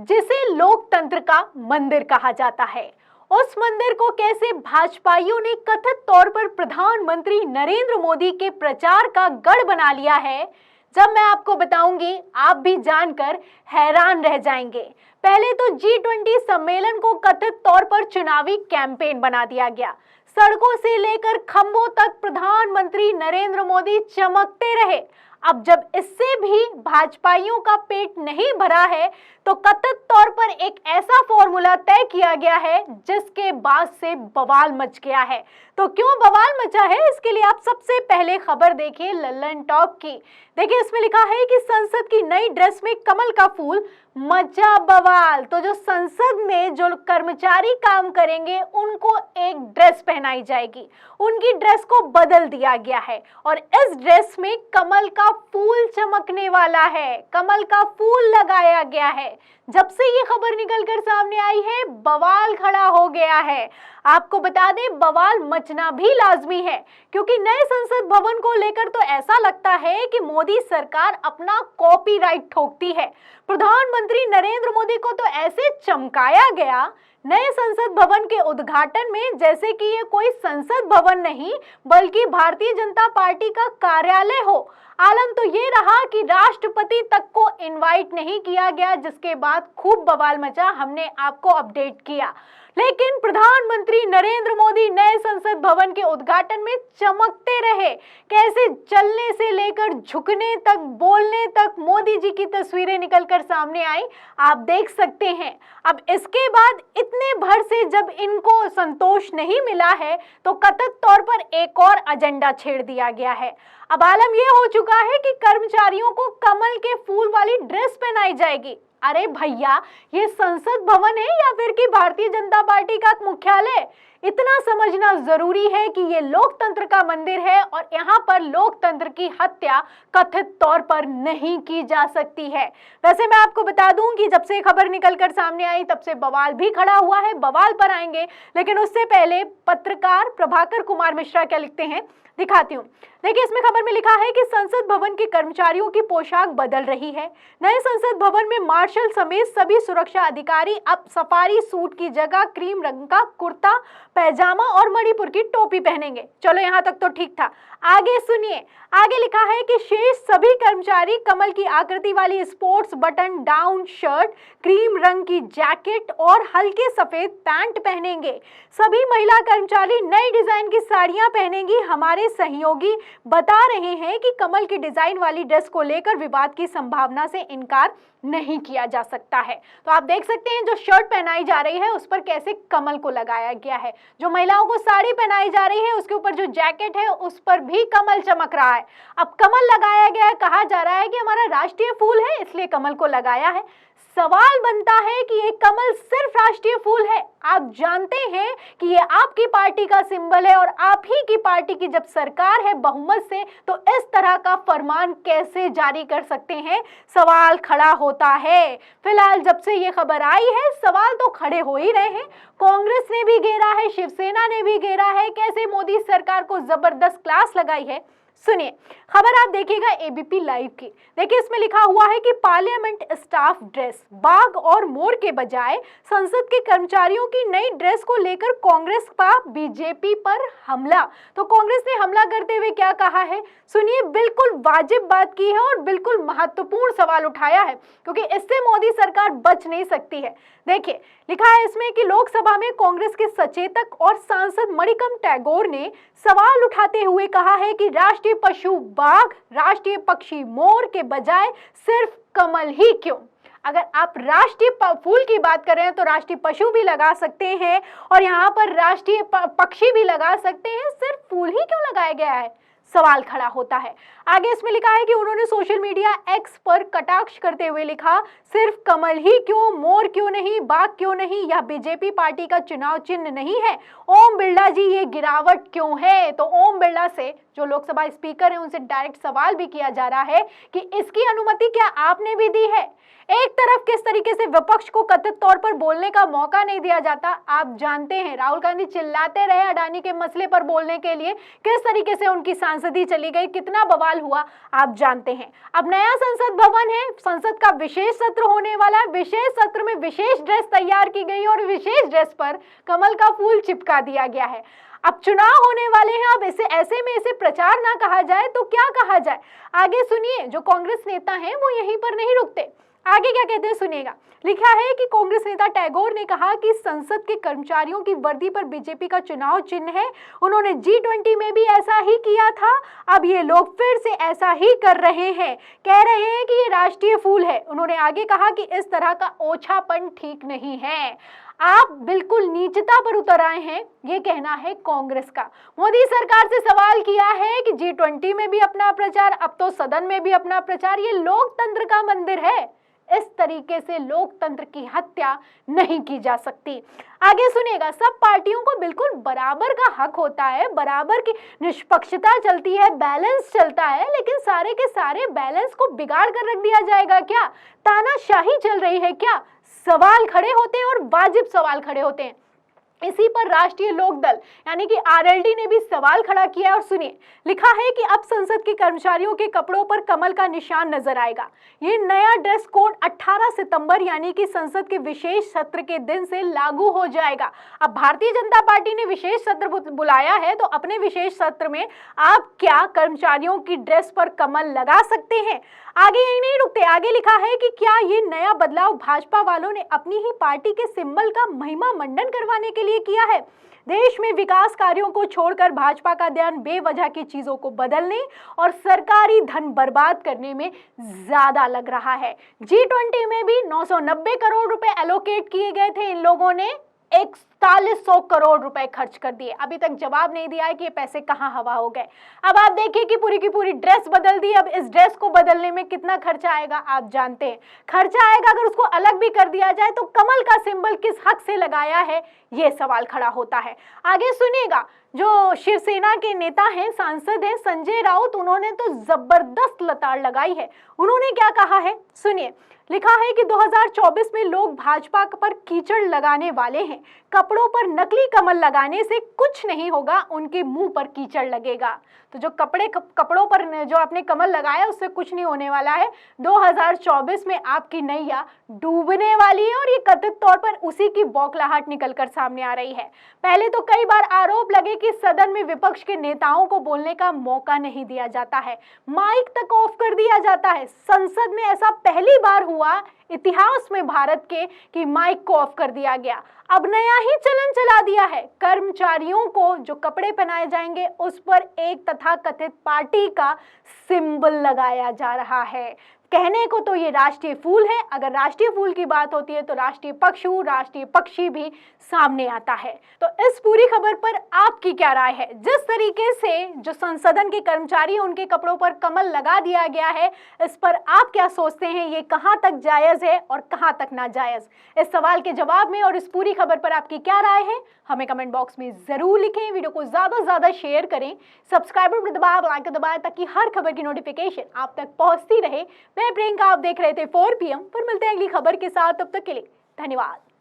जिसे लोकतंत्र का मंदिर कहा जाता है, उस मंदिर को कैसे भाजपाइयों ने कथित तौर पर प्रधानमंत्री नरेंद्र मोदी के प्रचार का गढ़ बना लिया है, जब मैं आपको बताऊंगी आप भी जानकर हैरान रह जाएंगे। पहले तो G20 सम्मेलन को कथित तौर पर चुनावी कैंपेन बना दिया गया। सड़कों से लेकर खंभों तक प्रधानमंत्री नरेंद्र मोदी चमकते रहे। अब जब इससे भी भाजपाइयों का पेट नहीं भरा है तो कथित तौर पर एक ऐसा फॉर्मूला तय किया गया है जिसके बाद से बवाल मच गया है। तो क्यों बवाल मचा है, इसके लिए आप सबसे पहले खबर देखिए लल्लन टॉप की। देखिए इसमें लिखा है कि संसद की नई ड्रेस में कमल का फूल, मचा बवाल। तो जो संसद में जो कर्मचारी काम करेंगे उनको एक ड्रेस पहनाई जाएगी, उनकी ड्रेस को बदल दिया गया है और इस ड्रेस में कमल का फूल चमकने वाला है, कमल का फूल लगाया गया है। जब से ये खबर निकलकर सामने आई है बवाल खड़ा हो गया है। आपको बता दें बवाल मचना भी लाजमी है, क्योंकि नए संसद भवन को लेकर तो ऐसा लगता है कि मोदी सरकार अपना कॉपीराइट ठोकती है। प्रधानमंत्री नरेंद्र मोदी को तो ऐसे चमकाया गया नए संसद भवन के उद्घाटन में जैसे कि ये कोई संसद भवन नहीं बल्कि भारतीय जनता पार्टी का कार्यालय हो। आलम तो ये रहा कि राष्ट्रपति तक को इनवाइट नहीं किया गया, जिसके बाद खूब बवाल मचा, हमने आपको अपडेट किया। लेकिन प्रधानमंत्री नरेंद्र मोदी नए संसद भवन के उद्घाटन में चमकते रहे। कैसे चलने से लेकर झुकने तक, बोलने तक मोदी जी की तस्वीरें निकलकर सामने आई, आप देख सकते हैं। अब इसके बाद इतने भर से जब इनको संतोष नहीं मिला है तो कथित तौर पर एक और एजेंडा छेड़ दिया गया है। अब आलम यह हो चुका है कि कर्मचारियों को कमल के फूल वाली ड्रेस पहनाई जाएगी। अरे भैया, ये संसद भवन है या फिर कि भारतीय जनता पार्टी का मुख्यालय? इतना समझना जरूरी है कि ये लोकतंत्र का मंदिर है और यहाँ पर लोकतंत्र की हत्या कथित तौर पर नहीं की जा सकती है। वैसे मैं आपको बता दूं कि जब से खबर निकलकर सामने आई तब से बवाल भी खड़ा हुआ है, बवाल पर आएंगे, लेकिन उससे पहले पत्रकार प्रभाकर कुमार मिश्रा क्या लिखते हैं दिखाती हूँ। देखिए इसमें खबर में लिखा है कि संसद भवन के कर्मचारियों की पोशाक बदल रही है। नए संसद भवन में मार्शल समेत सभी सुरक्षा अधिकारी अब सफारी सूट की जगह क्रीम रंग का कुर्ता पैजामा और मणिपुर की टोपी पहनेंगे। चलो यहाँ तक तो ठीक था, आगे सुनिए। आगे लिखा है कि शेष सभी कर्मचारी कमल की आकृति वाली sports button down shirt, cream रंग की जैकेट और हल्के सफेद पैंट पहनेंगे। सभी महिला कर्मचारी नई डिजाइन की साड़ियां पहनेंगी। हमारे सहयोगी बता रहे हैं कि कमल की डिजाइन वाली ड्रेस को लेकर विवाद की संभावना से इनकार नहीं किया जा सकता है। तो आप देख सकते हैं जो शर्ट पहनाई जा रही है उस पर कैसे कमल को लगाया गया है। जो महिलाओं को साड़ी पहनाई जा रही है उसके ऊपर जो जैकेट है उस पर भी कमल चमक रहा है। अब कमल लगाया गया है, कहा जा रहा है कि हमारा राष्ट्रीय फूल है इसलिए कमल को लगाया है। सवाल बनता है कि ये कमल सिर्फ राष्ट्रीय फूल है? आप जानते हैं कि ये आपकी पार्टी का सिंबल है और आप ही की पार्टी की जब सरकार है बहुमत से तो इस तरह का फरमान कैसे जारी कर सकते हैं, सवाल खड़ा होता है। फिलहाल जब से ये खबर आई है सवाल तो खड़े हो ही रहे हैं। कांग्रेस ने भी घेरा है, शिवसेना ने भी घेरा है, कैसे मोदी सरकार को जबरदस्त क्लास लगाई है। सुनिए खबर आप देखिएगा एबीपी लाइव की। देखिए इसमें लिखा हुआ है कि पार्लियामेंट स्टाफ ड्रेस, बाघ और मोर के बजाय संसद के कर्मचारियों की नई ड्रेस को लेकर कांग्रेस का बीजेपी पर हमला। तो कांग्रेस ने हमला करते हुए क्या कहा है सुनिए, बिल्कुल वाजिब बात की है और बिल्कुल महत्वपूर्ण सवाल उठाया है, क्योंकि इससे मोदी सरकार बच नहीं सकती है। देखिए लिखा है इसमें कि लोकसभा में कांग्रेस के सचेतक और सांसद मणिकम टैगोर ने सवाल उठाते हुए कहा है कि राष्ट्रीय पशु बाघ, राष्ट्रीय पक्षी मोर के बजाय सिर्फ कमल ही क्यों? अगर आप राष्ट्रीय फूल की बात कर रहे हैं तो राष्ट्रीय पशु भी लगा सकते हैं और यहाँ पर राष्ट्रीय पक्षी भी लगा सकते हैं, सिर्फ फूल ही क्यों लगाया गया है, सवाल खड़ा होता है। आगे इसमें लिखा है कि उन्होंने सोशल मीडिया एक्स पर कटाक्ष करते हुए लिखा, सिर्फ कमल ही क्यों, मोर क्यों नहीं, बाघ क्यों नहीं, यह बीजेपी पार्टी का चुनाव चिन्ह नहीं है। ओम बिरला जी ये गिरावट क्यों है? तो ओम बिरला से जो लोकसभा स्पीकर हैं उनसे डायरेक्ट सवाल भी किया जा रहा है कि इसकी अनुमति क्या आपने भी दी है। एक तरफ किस तरीके से विपक्ष को कथित तौर पर बोलने का मौका नहीं दिया जाता, आप जानते हैं। राहुल गांधी चिल्लाते रहे अडानी के मसले पर बोलने के लिए, किस तरीके से उनकी सांसदी चली गई, कितना बवाल हुआ आप जानते हैं। अब नया संसद भवन है, संसद का विशेष सत्र होने वाला है। विशेष सत्र में विशेष ड्रेस तैयार की गई और विशेष ड्रेस पर कमल का फूल चिपका दिया गया है। अब चुनाव होने वाले हैं, अब ऐसे में इसे प्रचार ना कहा जाए तो क्या कहा जाए। आगे सुनिए, जो कांग्रेस नेता हैं वो यहीं पर नहीं रुकते, आगे क्या कहते हैं सुनिएगा। लिखा है कि कांग्रेस नेता टैगोर ने कहा कि संसद के कर्मचारियों की वर्दी पर बीजेपी का चुनाव चिन्ह है। उन्होंने G20 में भी ऐसा ही किया था, अब ये लोग फिर से ऐसा ही कर रहे हैं, कह रहे हैं कि ये राष्ट्रीय फूल है। उन्होंने आगे कहा कि इस तरह का ओछापन ठीक नहीं है, आप बिल्कुल नीचता पर उतर आए हैं, ये कहना है कांग्रेस का। मोदी सरकार से सवाल किया है कि G20 में भी अपना प्रचार, अब तो सदन में भी अपना प्रचार, ये लोकतंत्र का मंदिर है, इस तरीके से लोकतंत्र की हत्या नहीं की जा सकती। आगे सुनिएगा, सब पार्टियों को बिल्कुल बराबर का हक होता है, बराबर की निष्पक्षता चलती है, बैलेंस चलता है, लेकिन सारे के सारे बैलेंस को बिगाड़ कर रख दिया जाएगा क्या? तानाशाही चल रही है क्या? सवाल खड़े होते हैं और वाजिब सवाल खड़े होते हैं। इसी पर राष्ट्रीय लोकदल यानी कि आरएलडी ने भी सवाल खड़ा किया है और सुनिए, लिखा है कि अब संसद के कर्मचारियों के कपड़ों पर कमल का निशान नजर आएगा। ये नया ड्रेस कोड 18 सितंबर यानी कि संसद के विशेष सत्र के दिन से लागू हो जाएगा। अब भारतीय जनता पार्टी ने विशेष सत्र बुलाया है, तो अपने विशेष सत्र में आप क्या कर्मचारियों की ड्रेस पर कमल लगा सकते हैं? आगे यही नहीं रुकते, आगे लिखा है कि क्या ये नया बदलाव भाजपा वालों ने अपनी ही पार्टी के सिंबल का महिमा मंडन करवाने के लिए किया है? देश में विकास कार्यों को छोड़कर भाजपा का ध्यान बेवजह की चीजों को बदलने और सरकारी धन बर्बाद करने में ज्यादा लग रहा है। G20 में भी 990 करोड़ रुपए एलोकेट किए गए थे, इन लोगों ने 4100 करोड़ रुपए खर्च कर दिए। अभी तक जवाब नहीं दिया है कि ये पैसे कहां हवा हो गए। अब आप देखिए कि पूरी की पूरी ड्रेस बदल दी, अब इस ड्रेस को बदलने में कितना खर्चा आएगा आप जानते हैं। खर्चा आएगा, अगर उसको अलग भी कर दिया जाए तो कमल का सिंबल किस हक से लगाया है, ये सवाल खड़ा होता है। आगे सुनिएगा, जो शिवसेना के नेता हैं, सांसद हैं संजय राउत, उन्होंने तो जबरदस्त लताड़ लगाई है। उन्होंने क्या कहा है सुनिए, लिखा है कि 2024 में लोग भाजपा पर कीचड़ लगाने वाले हैं, कपड़ों पर नकली कमल लगाने से कुछ नहीं होगा, उनके मुंह पर कीचड़ लगेगा। तो जो कपड़ों पर जो आपने कमल लगाया उससे कुछ नहीं होने वाला है। 2024 में आपकी नैया डूबने वाली है और ये कथित तौर पर उसी की बौखलाहट निकलकर सामने आ रही है। पहले तो कई बार आरोप लगे कि सदन में विपक्ष के नेताओं को बोलने का मौका नहीं दिया जाता है, माइक तक ऑफ कर दिया जाता है। संसद में ऐसा पहली बार हुआ इतिहास में भारत के कि माइक को ऑफ कर दिया गया। अब नया ही चलन चला दिया है, कर्मचारियों को जो कपड़े पहनाए जाएंगे उस पर एक तथाकथित पार्टी का सिंबल लगाया जा रहा है। कहने को तो ये राष्ट्रीय फूल है, अगर राष्ट्रीय फूल की बात होती है तो राष्ट्रीय पशु, राष्ट्रीय पक्षी भी सामने आता है। तो इस पूरी खबर पर आपकी क्या राय है? जिस तरीके से जो संसदन के कर्मचारी उनके कपड़ों पर कमल लगा दिया गया है, इस पर आप क्या सोचते हैं? ये कहां तक जायज है और कहां तक नाजायज? इस सवाल के जवाब में और इस पूरी खबर पर आपकी क्या राय है, हमें कमेंट बॉक्स में जरूर लिखें। वीडियो को ज्यादा से ज्यादा शेयर करें, सब्सक्राइब बटन दबाएं, बेल आइकन दबाएं ताकि हर खबर की नोटिफिकेशन आप तक पहुंचती रहे। मैं प्रियंका, आप देख रहे थे 4 PM। फिर मिलते हैं अगली खबर के साथ, तब तक के लिए धन्यवाद।